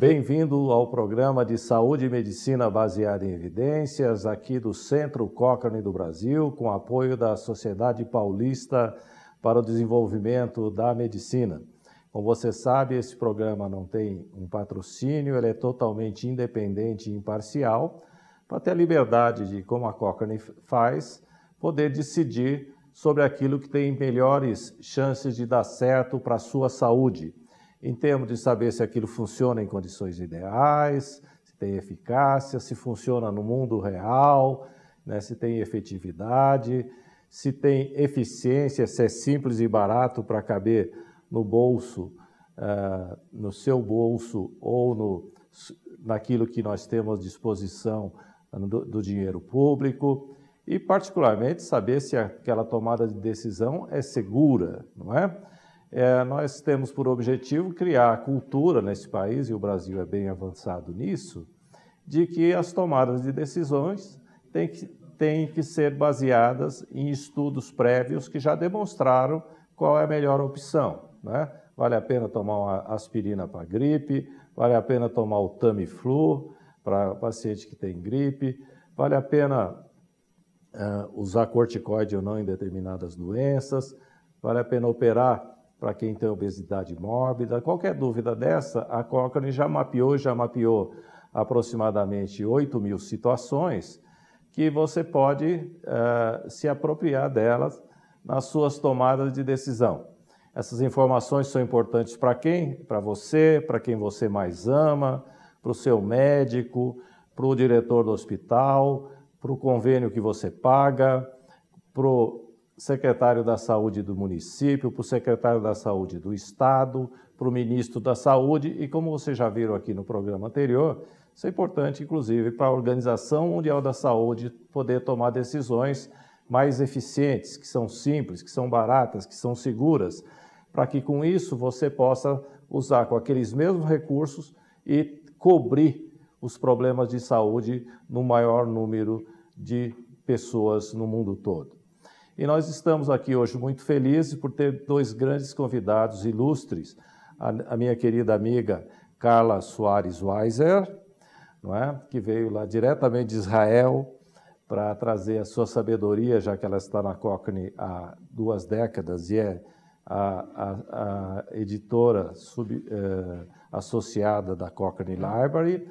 Bem-vindo ao programa de Saúde e Medicina baseada em evidências, aqui do Centro Cochrane do Brasil, com apoio da Sociedade Paulista para o Desenvolvimento da Medicina. Como você sabe, esse programa não tem um patrocínio, ele é totalmente independente e imparcial, para ter a liberdade de, como a Cochrane faz, poder decidir sobre aquilo que tem melhores chances de dar certo para a sua saúde, em termos de saber se aquilo funciona em condições ideais, se tem eficácia, se funciona no mundo real, né, se tem efetividade, se tem eficiência, se é simples e barato para caber no bolso, no seu bolso ou naquilo que nós temos à disposição do dinheiro público e, particularmente, saber se aquela tomada de decisão é segura, não é? Nós temos por objetivo criar a cultura nesse país, e o Brasil é bem avançado nisso, de que as tomadas de decisões têm que ser baseadas em estudos prévios que já demonstraram qual é a melhor opção, né? Vale a pena tomar uma aspirina para gripe, vale a pena tomar o Tamiflu para paciente que tem gripe, vale a pena usar corticoide ou não em determinadas doenças, vale a pena operar para quem tem obesidade mórbida. Qualquer dúvida dessa, a Cochrane já mapeou aproximadamente 8.000 situações que você pode se apropriar delas nas suas tomadas de decisão. Essas informações são importantes para quem? Para você, para quem você mais ama, para o seu médico, para o diretor do hospital, para o convênio que você paga, para o secretário da Saúde do município, para o secretário da Saúde do Estado, para o ministro da Saúde e, como vocês já viram aqui no programa anterior, isso é importante, inclusive, para a Organização Mundial da Saúde poder tomar decisões mais eficientes, que são simples, que são baratas, que são seguras, para que, com isso, você possa usar com aqueles mesmos recursos e cobrir os problemas de saúde no maior número de pessoas no mundo todo. E nós estamos aqui hoje muito felizes por ter dois grandes convidados ilustres, a minha querida amiga Carla Soares Weiser, não é? Que veio lá diretamente de Israel para trazer a sua sabedoria, já que ela está na Cochrane há 2 décadas e é a editora associada da Cochrane Library.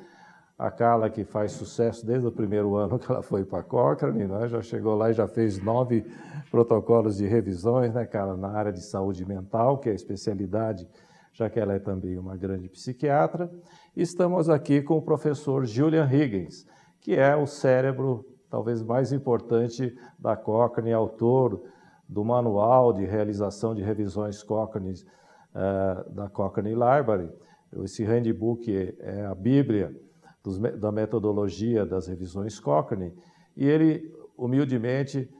A Carla, que faz sucesso desde o primeiro ano que ela foi para a Cochrane, né? Já chegou lá e já fez 9 protocolos de revisões, né, Carla, na área de saúde mental, que é a especialidade, já que ela é também uma grande psiquiatra. Estamos aqui com o professor Julian Higgins, que é o cérebro talvez mais importante da Cochrane, autor do manual de realização de revisões Cochrane da Cochrane Library. Esse handbook é a bíblia da metodologia das revisões Cochrane, e ele, humildemente,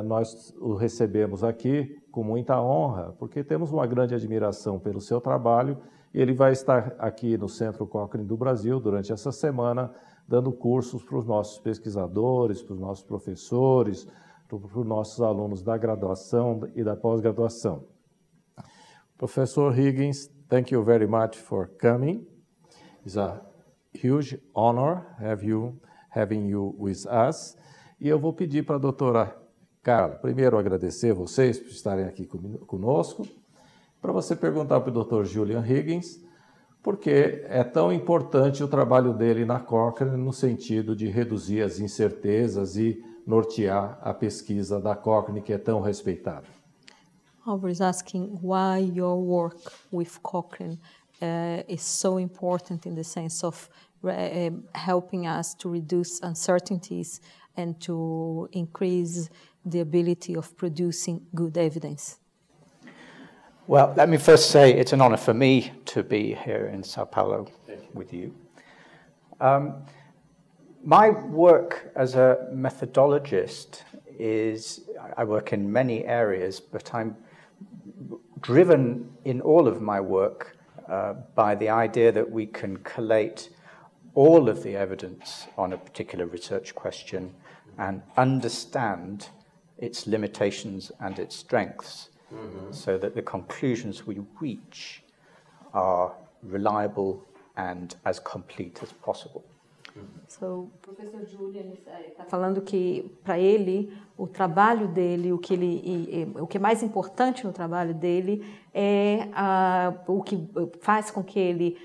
nós o recebemos aqui com muita honra, porque temos uma grande admiração pelo seu trabalho, e ele vai estar aqui no Centro Cochrane do Brasil durante essa semana, dando cursos para os nossos pesquisadores, para os nossos professores, para os nossos alunos da graduação e da pós-graduação. Professor Higgins, thank you very much for coming. It's a huge honor having you with us. E eu vou pedir para a doutora Carla, primeiro agradecer vocês por estarem aqui conosco, para você perguntar para o Dr. Julian Higgins por que é tão importante o trabalho dele na Cochrane no sentido de reduzir as incertezas e nortear a pesquisa da Cochrane, que é tão respeitada. I was asking why your work with Cochrane is so important in the sense of helping us to reduce uncertainties and to increase the ability of producing good evidence. Well, let me first say it's an honor for me to be here in Sao Paulo with you. My work as a methodologist I work in many areas, but I'm driven in all of my work by the idea that we can collate all of the evidence on a particular research question and understand its limitations and its strengths, so that the conclusions we reach are reliable and as complete as possible. So, o professor Julian está falando que, para ele, o trabalho dele, o que é mais importante no trabalho dele é o que faz com que ele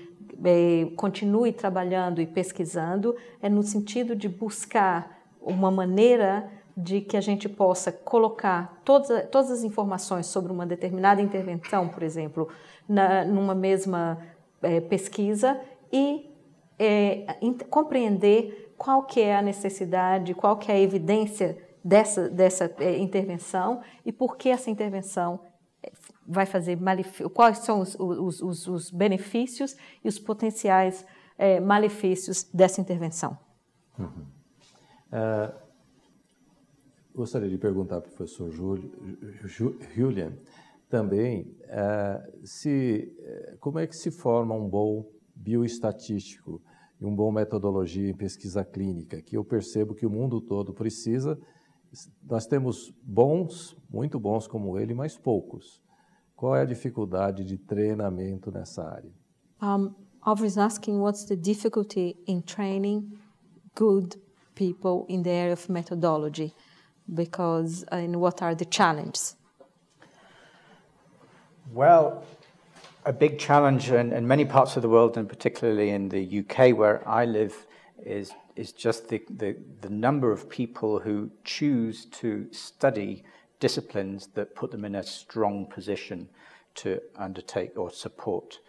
continue trabalhando e pesquisando, é no sentido de buscar uma maneira de que a gente possa colocar todas as informações sobre uma determinada intervenção, por exemplo, numa mesma pesquisa e compreender qual que é a necessidade, qual que é a evidência dessa intervenção e por que essa intervenção vai fazer quais são os benefícios e os potenciais malefícios dessa intervenção. Uhum. Gostaria de perguntar ao professor Julian também como é que se forma um bom bioestatístico e uma boa metodologia em pesquisa clínica, que eu percebo que o mundo todo precisa. Nós temos bons, muito bons como ele, mas poucos. Qual é a dificuldade de treinamento nessa área? Alvarez asking what's the difficulty in training good people in the area of methodology, because and what are the challenges? Well, a big challenge in many parts of the world, and particularly in the UK where I live, is just the number of people who choose to study disciplines that put them in a strong position to undertake or support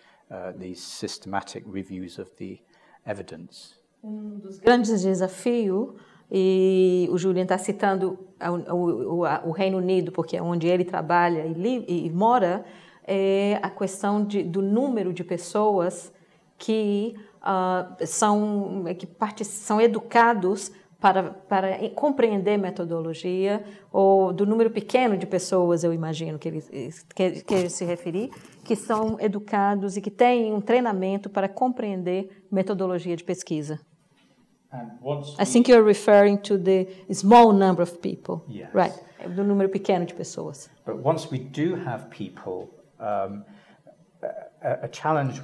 these systematic reviews of the evidence. Dos grandes desafios, e o Julian está citando o Reino Unido, porque é onde ele trabalha e mora, é a questão do número de pessoas que são educados para compreender metodologia, ou do número pequeno de pessoas, eu imagino que ele quer se referir, que são educados e que têm um treinamento para compreender metodologia de pesquisa. I think you're referring to the small number of people, yes. Right? Do número pequeno de pessoas. But once we do have people, a challenge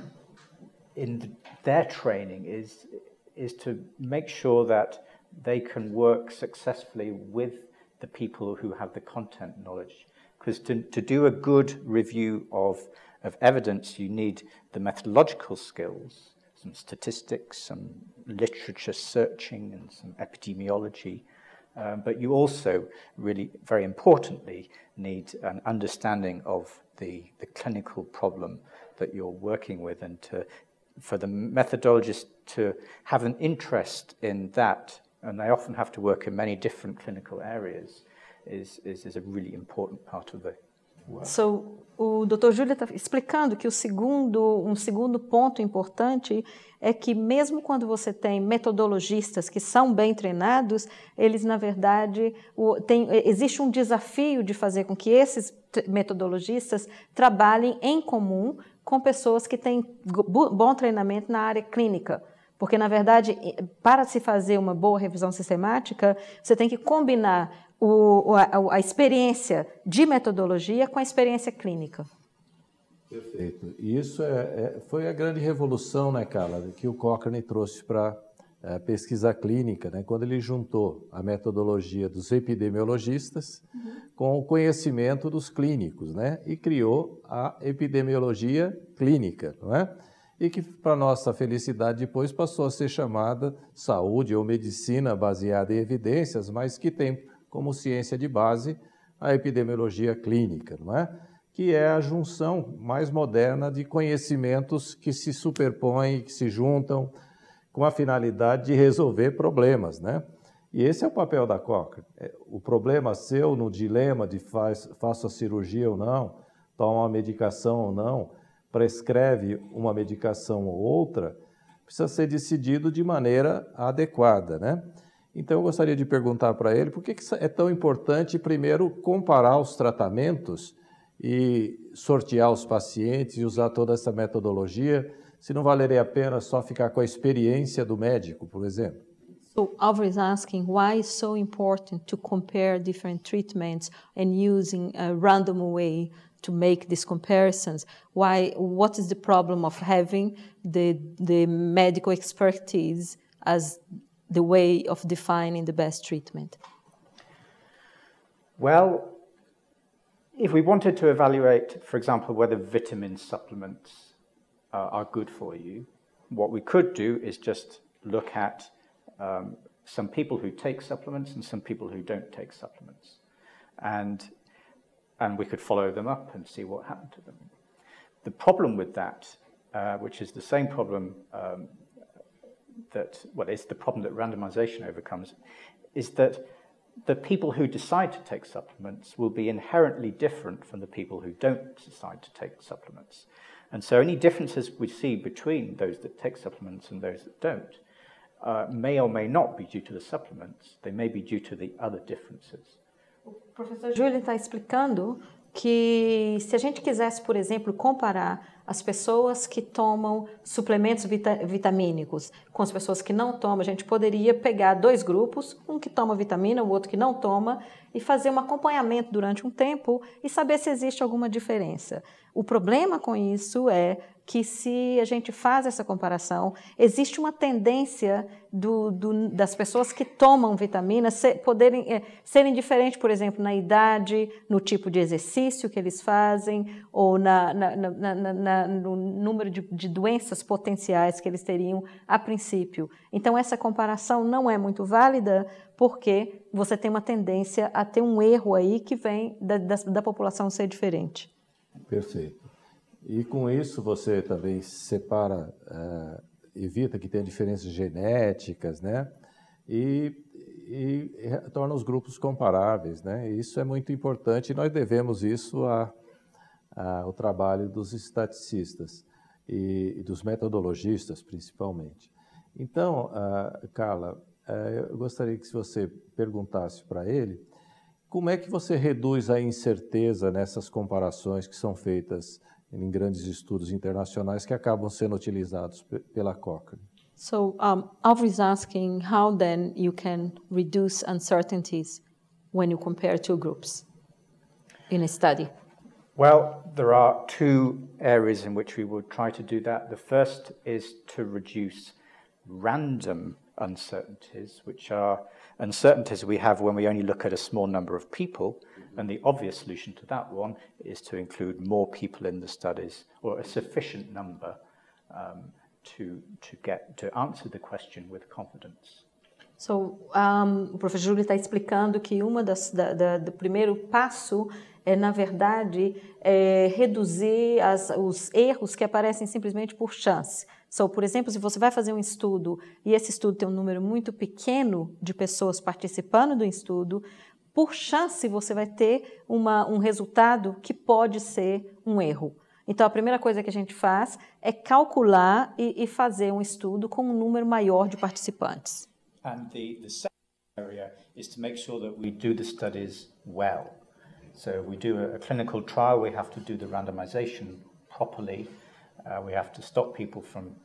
in their training is to make sure that they can work successfully with the people who have the content knowledge. Because to do a good review of evidence, you need the methodological skills, some statistics, some literature searching, and some epidemiology. But you also really, very importantly, need an understanding of the clinical problem that you're working with, and for the methodologist to have an interest in that, and they often have to work in many different clinical areas, is a really important part of the work. So, o Dr. Júlio está explicando que um segundo ponto importante é que mesmo quando você tem metodologistas que são bem treinados, eles, na verdade, existe um desafio de fazer com que esses metodologistas trabalhem em comum com pessoas que têm bom treinamento na área clínica. Porque, na verdade, para se fazer uma boa revisão sistemática, você tem que combinar a experiência de metodologia com a experiência clínica. Perfeito. E isso foi a grande revolução, né, Carla, que o Cochrane trouxe para a pesquisa clínica, né, quando ele juntou a metodologia dos epidemiologistas com o conhecimento dos clínicos, né, e criou a epidemiologia clínica, não é? E que, para nossa felicidade, depois passou a ser chamada saúde ou medicina baseada em evidências, mas que tem como ciência de base a epidemiologia clínica, não é? Que é a junção mais moderna de conhecimentos que se superpõem, que se juntam com a finalidade de resolver problemas, né? E esse é o papel da Cochrane. O problema seu no dilema de faço a cirurgia ou não, toma uma medicação ou não, prescreve uma medicação ou outra, precisa ser decidido de maneira adequada, né? Então, eu gostaria de perguntar para ele por que é tão importante, primeiro, comparar os tratamentos e sortear os pacientes e usar toda essa metodologia, se não valeria a pena só ficar com a experiência do médico, por exemplo. So Alvarez is asking why it's so important to compare different treatments and using a random way to make these comparisons. What is the problem of having the medical expertise as the way of defining the best treatment? Well, if we wanted to evaluate, for example, whether vitamin supplements are good for you, what we could do is just look at some people who take supplements and some people who don't take supplements. And we could follow them up and see what happened to them. The problem with that, which is the same problem it's the problem that randomization overcomes, is that the people who decide to take supplements will be inherently different from the people who don't decide to take supplements. And so any differences we see between those that take supplements and those that don't may or may not be due to the supplements, they may be due to the other differences. O professor Júlio está explicando que se a gente quisesse, por exemplo, comparar as pessoas que tomam suplementos vitamínicos com as pessoas que não tomam, a gente poderia pegar dois grupos, um que toma vitamina, o outro que não toma, e fazer um acompanhamento durante um tempo e saber se existe alguma diferença. O problema com isso é que se a gente faz essa comparação, existe uma tendência das pessoas que tomam vitamina serem diferentes, por exemplo, na idade, no tipo de exercício que eles fazem, ou no número de doenças potenciais que eles teriam a princípio. Então, essa comparação não é muito válida, porque você tem uma tendência a ter um erro aí que vem da população ser diferente. Perfeito. E com isso você também separa, evita que tenha diferenças genéticas, né? E torna os grupos comparáveis, né? E isso é muito importante e nós devemos isso ao trabalho dos estaticistas e dos metodologistas, principalmente. Então, Carla, eu gostaria que você perguntasse para ele como é que você reduz a incerteza nessas comparações que são feitas em grandes estudos internacionais que acabam sendo utilizados pela Cochrane. So, Alvaro is asking how then you can reduce uncertainties when you compare two groups in a study. Well, there are two areas in which we would try to do that. The first is to reduce random uncertainties, which are uncertainties we have when we only look at a small number of people, and the obvious solution to that one is to include more people in the studies, or a sufficient number to answer the question with confidence. So, o professor Júlio está explicando que do primeiro passo é, na verdade, reduzir os erros que aparecem simplesmente por chance. So, por exemplo, se você vai fazer um estudo e esse estudo tem um número muito pequeno de pessoas participando do estudo, por chance você vai ter um resultado que pode ser um erro. Então, a primeira coisa que a gente faz é calcular e fazer um estudo com um número maior de participantes. And the second area is to make sure that we do the studies well. So we do a clinical trial, we have to do the randomization properly. We have to stop people from,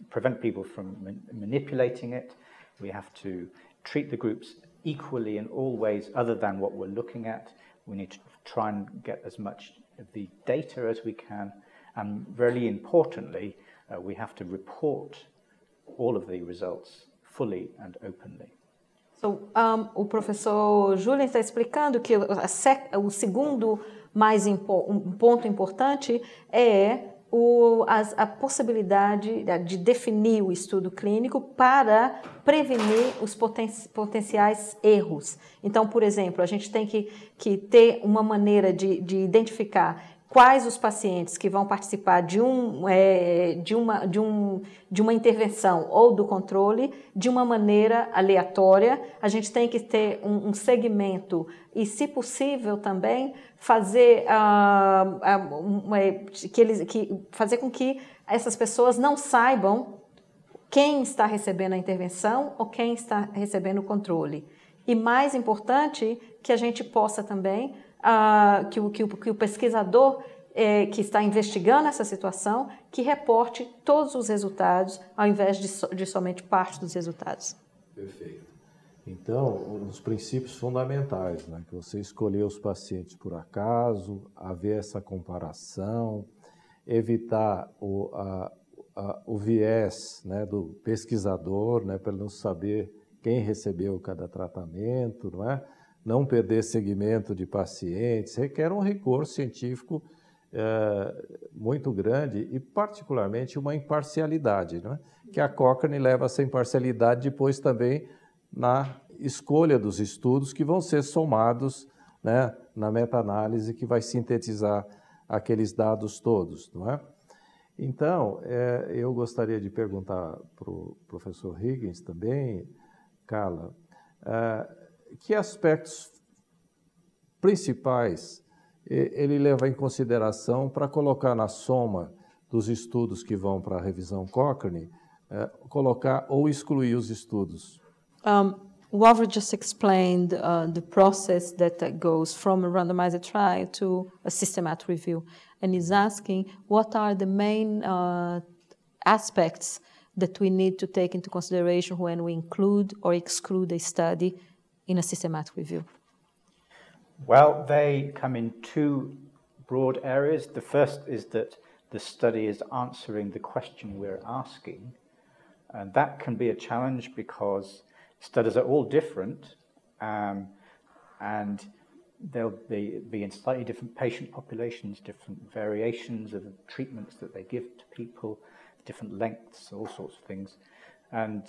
prevent people from manipulating it. We have to treat the groups equally in all ways other than what we're looking at. We need to try and get as much of the data as we can. And really importantly, we have to report all of the results fully and openly. So, o professor Júlio está explicando que o segundo ponto importante é a possibilidade de definir o estudo clínico para prevenir os potenciais erros. Então, por exemplo, a gente tem que ter uma maneira de identificar quais os pacientes que vão participar de uma intervenção ou do controle de uma maneira aleatória. A gente tem que ter um segmento e, se possível, também fazer, fazer com que essas pessoas não saibam quem está recebendo a intervenção ou quem está recebendo o controle. E, mais importante, que a gente possa também que o pesquisador que está investigando essa situação, que reporte todos os resultados, ao invés de somente parte dos resultados. Perfeito. Então, os princípios fundamentais, né, que você escolher os pacientes por acaso, haver essa comparação, evitar o viés, né, do pesquisador, né, para ele não saber quem recebeu cada tratamento, não é? Não perder segmento de pacientes, requer um rigor científico muito grande e, particularmente, uma imparcialidade, não é? Que a Cochrane leva essa imparcialidade depois também na escolha dos estudos que vão ser somados, né, na meta-análise que vai sintetizar aqueles dados todos, não é? Então, eu gostaria de perguntar para o professor Higgins também, Carla, que aspectos principais ele leva em consideração para colocar na soma dos estudos que vão para a revisão Cochrane, colocar ou excluir os estudos? Walter just explained the process that goes from a randomized trial to a systematic review, and he's asking what are the main aspects that we need to take into consideration when we include or exclude a study in a systematic review. Well, they come in two broad areas. The first is that the study is answering the question we're asking, and that can be a challenge because studies are all different, and they'll be in slightly different patient populations, different variations of treatments that they give to people, different lengths, all sorts of things. And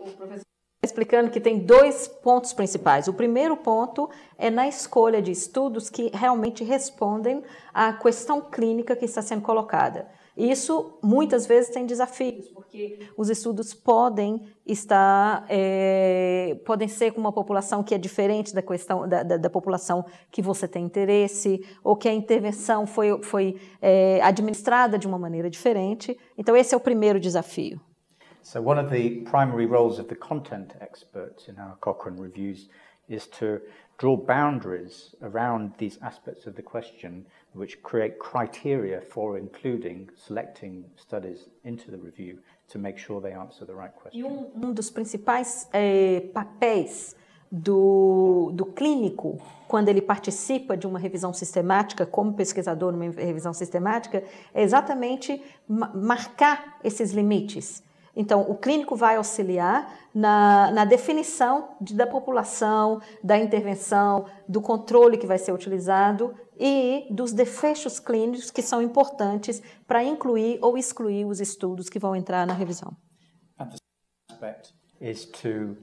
o professor explicando que tem dois pontos principais. O primeiro ponto é na escolha de estudos que realmente respondem à questão clínica que está sendo colocada. Isso, muitas vezes, tem desafios, porque os estudos podem ser com uma população que é diferente da questão da população que você tem interesse, ou que a intervenção foi administrada de uma maneira diferente. Então, esse é o primeiro desafio. So one of the primary roles of the content experts in our Cochrane reviews is to draw boundaries around these aspects of the question which create criteria for selecting studies into the review to make sure they answer the right question. E um dos principais papéis do clínico, quando ele participa de uma revisão sistemática, como pesquisador numa revisão sistemática, é exatamente marcar esses limites. Então, o clínico vai auxiliar na definição da população, da intervenção, do controle que vai ser utilizado e dos desfechos clínicos que são importantes para incluir ou excluir os estudos que vão entrar na revisão. And the second aspect is to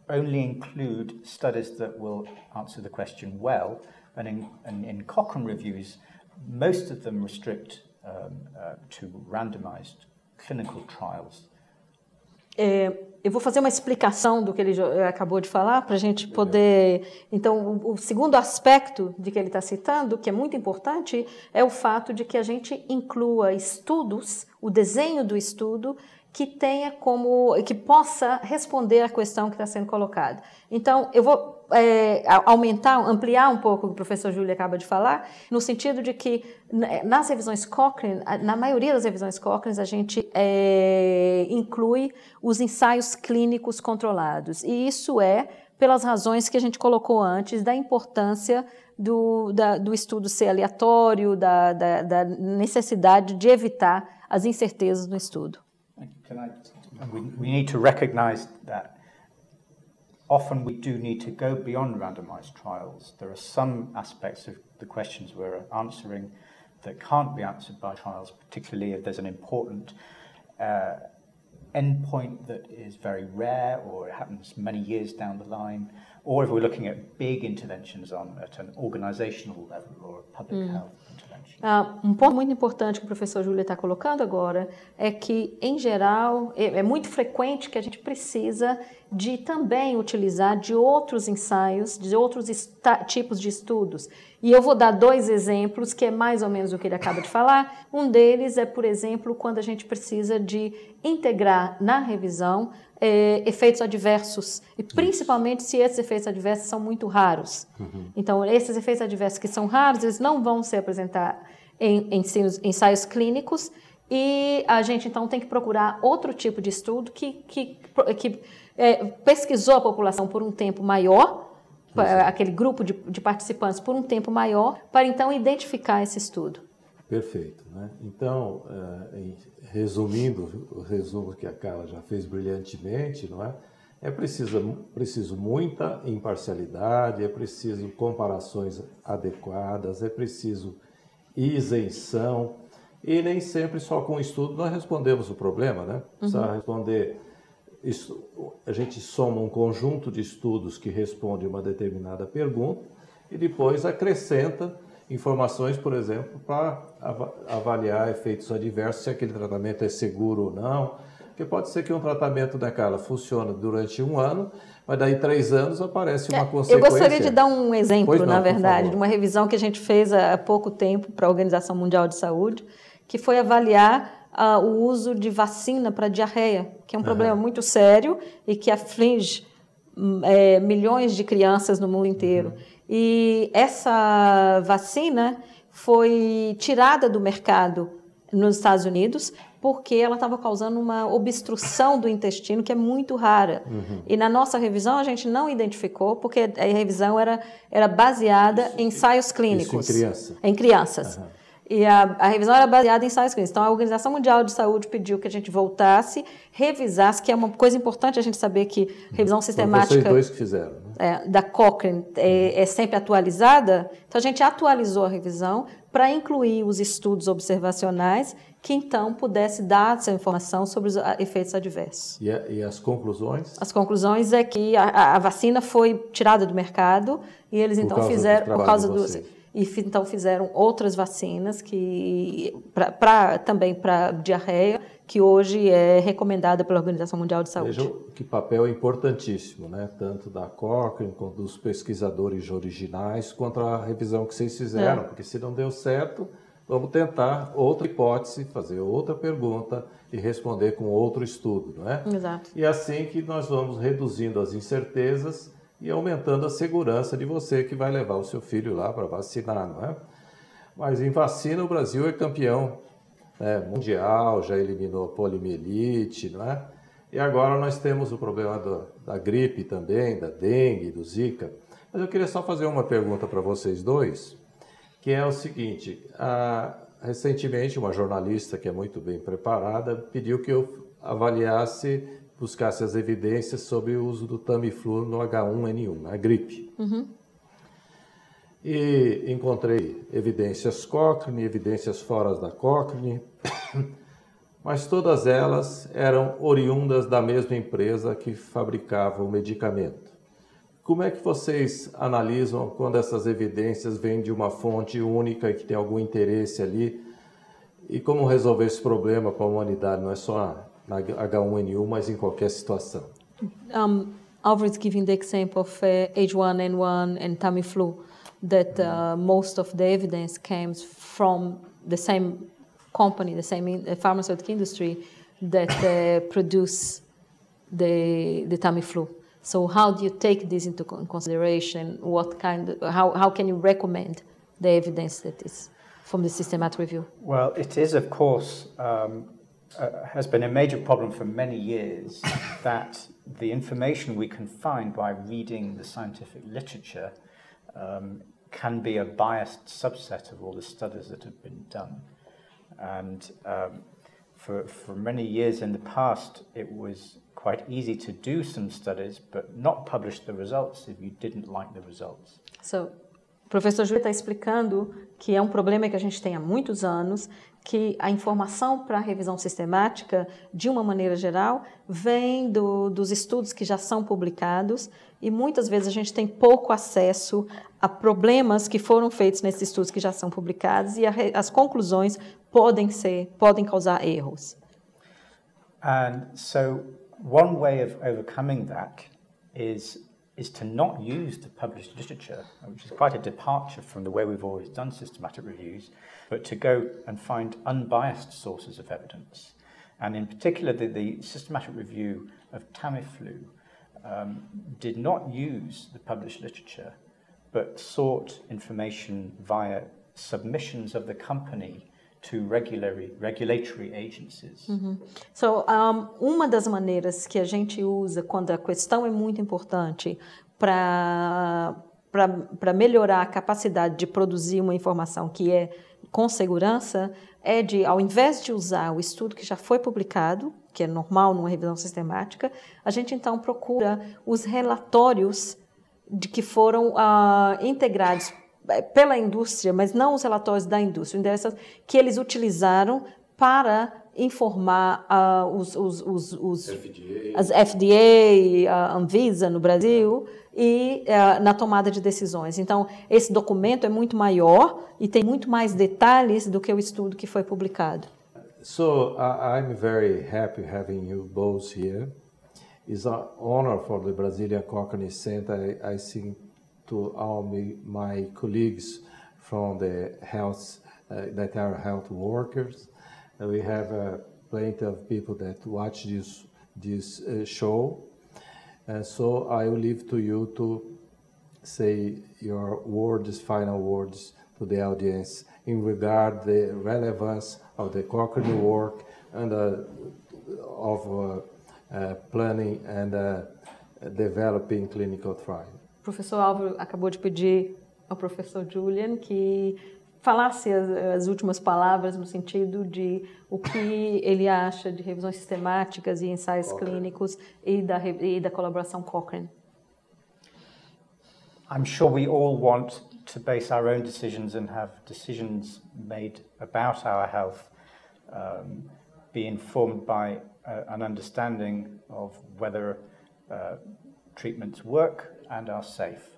only include studies that will answer the question well, and in Cochrane reviews, most of them restrict to randomized clinical trials. Eu vou fazer uma explicação do que ele acabou de falar para a gente poder... Então, o segundo aspecto de que ele está citando, que é muito importante, é o fato de que a gente inclua estudos, o desenho do estudo, que possa responder à questão que está sendo colocada. Então, eu vou ampliar um pouco o que o professor Júlio acaba de falar, no sentido de que nas revisões Cochrane, na maioria das revisões Cochrane, a gente inclui os ensaios clínicos controlados. E isso pelas razões que a gente colocou antes, da importância do estudo ser aleatório, da necessidade de evitar as incertezas no estudo. We need to recognize that often we do need to go beyond randomized trials. There are some aspects of the questions we're answering that can't be answered by trials, particularly if there's an important endpoint that is very rare or it happens many years down the line, or if we're looking at big interventions at an organizational level or a public health intervention. Um ponto muito importante que o professor Júlio está colocando agora é que, em geral, é muito frequente que a gente precisa de também utilizar de outros ensaios, de outros tipos de estudos. E eu vou dar dois exemplos, que é mais ou menos o que ele acaba de falar. Um deles é, por exemplo, quando a gente precisa de integrar na revisão efeitos adversos, e principalmente se esses efeitos adversos são muito raros. Então, esses efeitos adversos que são raros, eles não vão ser apresentados em ensaios clínicos, e a gente então tem que procurar outro tipo de estudo que pesquisou a população por um tempo maior, aquele grupo de participantes por um tempo maior, para então identificar esse estudo. Perfeito, né? Então, resumindo, o resumo que a Carla já fez brilhantemente, não é? É preciso muita imparcialidade, é preciso comparações adequadas, é preciso isenção, e nem sempre só com o estudo nós respondemos o problema, né? Precisa responder, a gente soma um conjunto de estudos que responde uma determinada pergunta e depois acrescenta informações, por exemplo, para avaliar efeitos adversos, se aquele tratamento é seguro ou não. Porque pode ser que um tratamento daquela funcione durante 1 ano, mas daí 3 anos aparece uma consequência. Eu gostaria de dar um exemplo, não, na verdade, de uma revisão que a gente fez há pouco tempo para a Organização Mundial de Saúde, que foi avaliar o uso de vacina para diarreia, que é um problema muito sério e que aflige milhões de crianças no mundo inteiro. E essa vacina foi tirada do mercado nos Estados Unidos porque ela estava causando uma obstrução do intestino que é muito rara. E na nossa revisão a gente não identificou, porque a revisão era baseada em ensaios clínicos. Isso em crianças. E a revisão era baseada em ensaios clínicos. Então, a Organização Mundial de Saúde pediu que a gente voltasse, revisasse, que é uma coisa importante a gente saber que revisão sistemática... Foram vocês dois que fizeram, né? Da Cochrane é sempre atualizada. Então, a gente atualizou a revisão para incluir os estudos observacionais que, então, pudesse dar essa informação sobre os efeitos adversos. E as conclusões? As conclusões é que a vacina foi tirada do mercado e eles, então, fizeram... Por causa do... E então fizeram outras vacinas também para diarreia, que hoje é recomendada pela Organização Mundial de Saúde. Vejam que papel importantíssimo, né? Tanto da Cochrane, quanto dos pesquisadores originais, quanto a revisão que vocês fizeram, porque se não deu certo, vamos tentar outra hipótese, fazer outra pergunta e responder com outro estudo, não é? Exato. E assim que nós vamos reduzindo as incertezas e aumentando a segurança de você que vai levar o seu filho lá para vacinar, não é? Mas em vacina o Brasil é campeão mundial, já eliminou a poliomielite, não é? E agora nós temos o problema da gripe também, da dengue, do Zika. Mas eu queria só fazer uma pergunta para vocês dois, que é o seguinte: recentemente uma jornalista que é muito bem preparada pediu que eu buscasse as evidências sobre o uso do Tamiflu no H1N1, a gripe. E encontrei evidências Cochrane, evidências fora da Cochrane, mas todas elas eram oriundas da mesma empresa que fabricava o medicamento. Como é que vocês analisam quando essas evidências vêm de uma fonte única e que tem algum interesse ali? E como resolver esse problema para a humanidade? Não é só na H1N1, mas em qualquer situação. Alfred's giving the example of H1N1 and Tamiflu, that most of the evidence comes from the same company, the same pharmaceutical industry that produce the Tamiflu. So how do you take this into consideration? How can you recommend the evidence that is from the systematic review? Well, it is, of course, has been a major problem for many years that the information we can find by reading the scientific literature can be a biased subset of all the studies that have been done. And for many years in the past, it was quite easy to do some studies, but not publish the results if you didn't like the results. So, o professor Júlio está explicando que é um problema que a gente tem há muitos anos, que a informação para a revisão sistemática, de uma maneira geral, vem dos estudos que já são publicados e muitas vezes a gente tem pouco acesso a problemas que foram feitos nesses estudos que já são publicados e as conclusões podem causar erros. And so one way of overcoming that is to not use the published literature, which is quite a departure from the way we've always done systematic reviews, but to go and find unbiased sources of evidence. And in particular, the systematic review of Tamiflu did not use the published literature, but sought information via submissions of the company to regulatory agencies. So, uma das maneiras que a gente usa quando a questão é muito importante para melhorar a capacidade de produzir uma informação que é com segurança, é de, ao invés de usar o estudo que já foi publicado, que é normal numa revisão sistemática, a gente então procura os relatórios de que foram integrados pela indústria, mas não os relatórios da indústria, que eles utilizaram para informar as FDA, a Anvisa no Brasil e na tomada de decisões. Então, esse documento é muito maior e tem muito mais detalhes do que o estudo que foi publicado. So I'm very happy having you both here. It's an honor for the Brazilian Cochrane Center. I think to all my colleagues from the health that are health workers. We have plenty of people that watch this show. So I will leave to you to say your words, final words to the audience in regard the relevance of the Cochrane work and of planning and developing clinical trials. O professor Álvaro acabou de pedir ao professor Julian que falasse as últimas palavras no sentido de o que ele acha de revisões sistemáticas e ensaios clínicos e da colaboração Cochrane. I'm sure we all want to base our own decisions and have decisions made about our health be informed by an understanding of whether treatments work and are safe.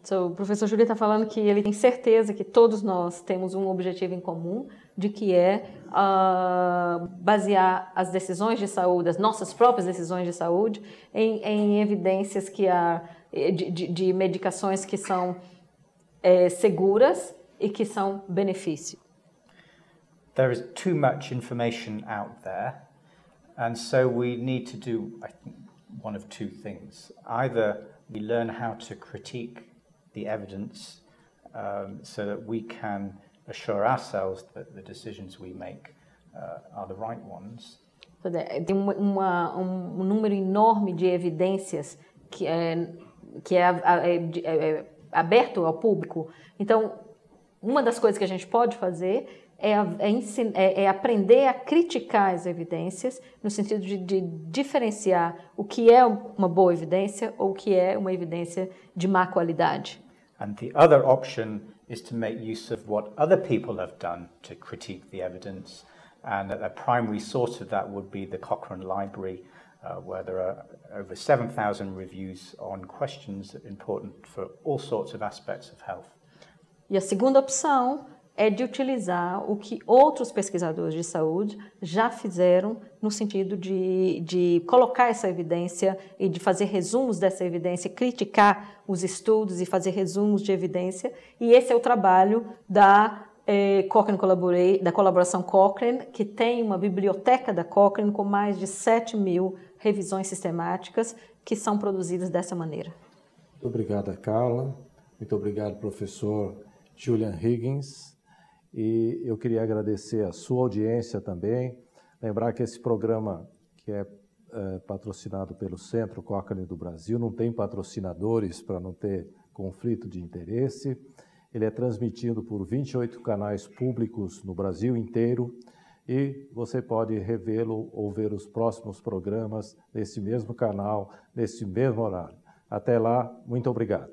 So, o professor Júlio está falando que ele tem certeza que todos nós temos um objetivo em comum, de que é basear as decisões de saúde, as nossas próprias decisões de saúde, em evidências de medicações que são seguras e que são benefício. There is too much information out there, and so we need to do, I think, one of two things. Either we learn how to critique the evidence so that we can assure ourselves that the decisions we make are the right ones. Tem um número enorme de evidências que é aberto ao público. Então, uma das coisas que a gente pode fazer é aprender a criticar as evidências, no sentido de diferenciar o que é uma boa evidência ou o que é uma evidência de má qualidade. And the other option is to make use of what other people have done to critique the evidence. And a primary source of that would be the Cochrane Library, where there are over 7,000 reviews on questions important for all sorts of aspects of health. E a segunda opção é de utilizar o que outros pesquisadores de saúde já fizeram no sentido de colocar essa evidência e de fazer resumos dessa evidência, criticar os estudos e fazer resumos de evidência. E esse é o trabalho da da colaboração Cochrane, que tem uma biblioteca da Cochrane com mais de 7.000 revisões sistemáticas que são produzidas dessa maneira. Muito obrigado, Carla. Muito obrigado, professor Julian Higgins. E eu queria agradecer a sua audiência também. Lembrar que esse programa, que é patrocinado pelo Centro Cochrane do Brasil, não tem patrocinadores para não ter conflito de interesse. Ele é transmitido por 28 canais públicos no Brasil inteiro e você pode revê-lo ou ver os próximos programas nesse mesmo canal, nesse mesmo horário. Até lá, muito obrigado.